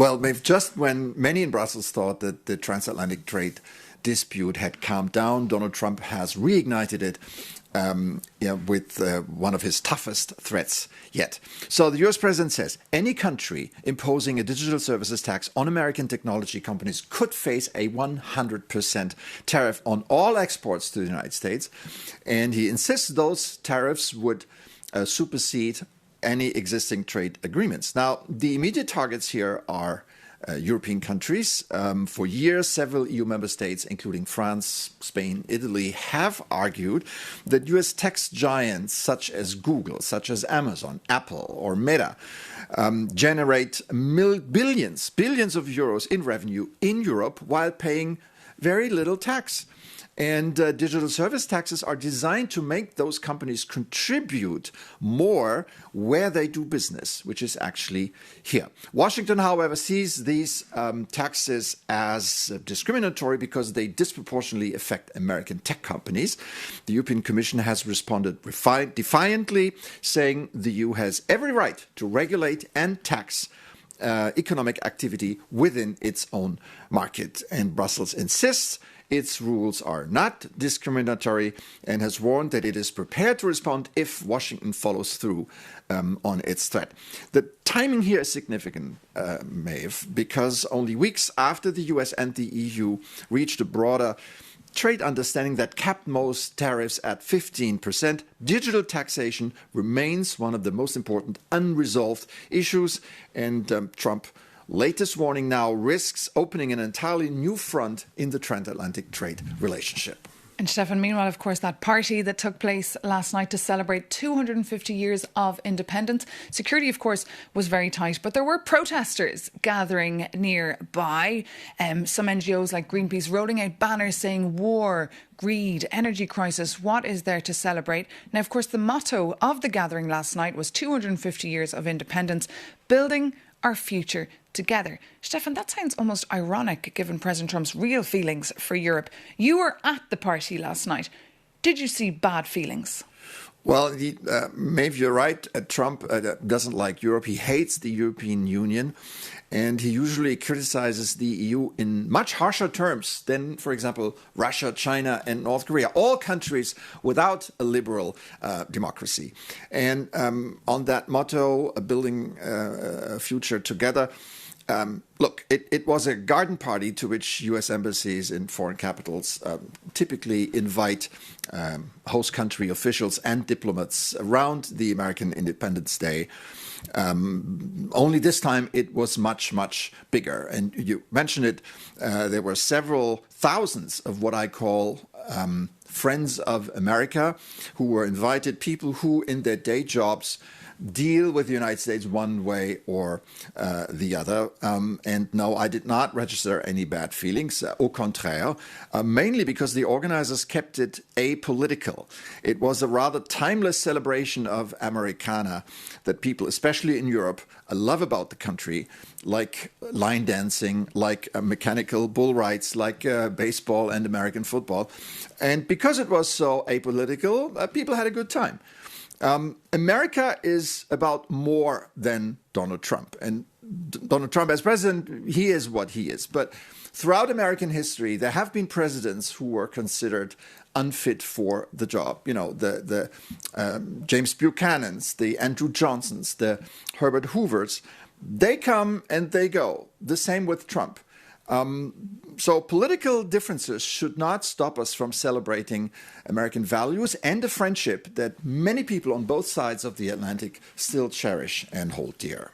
Well, Maeve, just when many in Brussels thought that the transatlantic trade dispute had calmed down, Donald Trump has reignited it with one of his toughest threats yet. So the US president says any country imposing a digital services tax on American technology companies could face a 100% tariff on all exports to the United States. And he insists those tariffs would supersede any existing trade agreements. Now, the immediate targets here are European countries. For years, several EU member states, including France, Spain, Italy, have argued that US tech giants such as Google, such as Amazon, Apple, or Meta generate billions of euros in revenue in Europe while paying very little tax. And digital service taxes are designed to make those companies contribute more where they do business, which is actually here. Washington, however, sees these taxes as discriminatory because they disproportionately affect American tech companies. The European Commission has responded defiantly, saying the EU has every right to regulate and tax economic activity within its own market. And Brussels insists its rules are not discriminatory and has warned that it is prepared to respond if Washington follows through on its threat. The timing here is significant, Maeve, because only weeks after the US and the EU reached a broader trade understanding that capped most tariffs at 15%, digital taxation remains one of the most important unresolved issues, and Trump latest warning now risks opening an entirely new front in the transatlantic trade relationship. And Stefan, meanwhile, of course, that party that took place last night to celebrate 250 years of independence, security, of course, was very tight, but there were protesters gathering nearby. Some NGOs like Greenpeace rolling out banners saying war, greed, energy crisis. What is there to celebrate? Now, of course, the motto of the gathering last night was 250 years of independence, building our future together. Stefan, that sounds almost ironic given President Trump's real feelings for Europe. You were at the party last night. Did you see bad feelings? Well, Maeve, you're right. Trump doesn't like Europe. He hates the European Union. And he usually criticizes the EU in much harsher terms than, for example, Russia, China, and North Korea, all countries without a liberal democracy. And on that motto, building a future together, look, it was a garden party to which U.S. embassies in foreign capitals typically invite host country officials and diplomats around the American Independence Day. Only this time it was much, much bigger. And you mentioned it, there were several thousands of what I call Friends of America who were invited, people who in their day jobs deal with the United States one way or the other. And no, I did not register any bad feelings, au contraire, mainly because the organizers kept it apolitical. It was a rather timeless celebration of Americana that people, especially in Europe, love about the country, like line dancing, like mechanical bull rides, like baseball and American football. And because it was so apolitical, people had a good time. America is about more than Donald Trump. And Donald Trump as president, he is what he is. But throughout American history, there have been presidents who were considered unfit for the job. You know, the James Buchanans, the Andrew Johnsons, the Herbert Hoovers. They come and they go. The same with Trump. So political differences should not stop us from celebrating American values and a friendship that many people on both sides of the Atlantic still cherish and hold dear.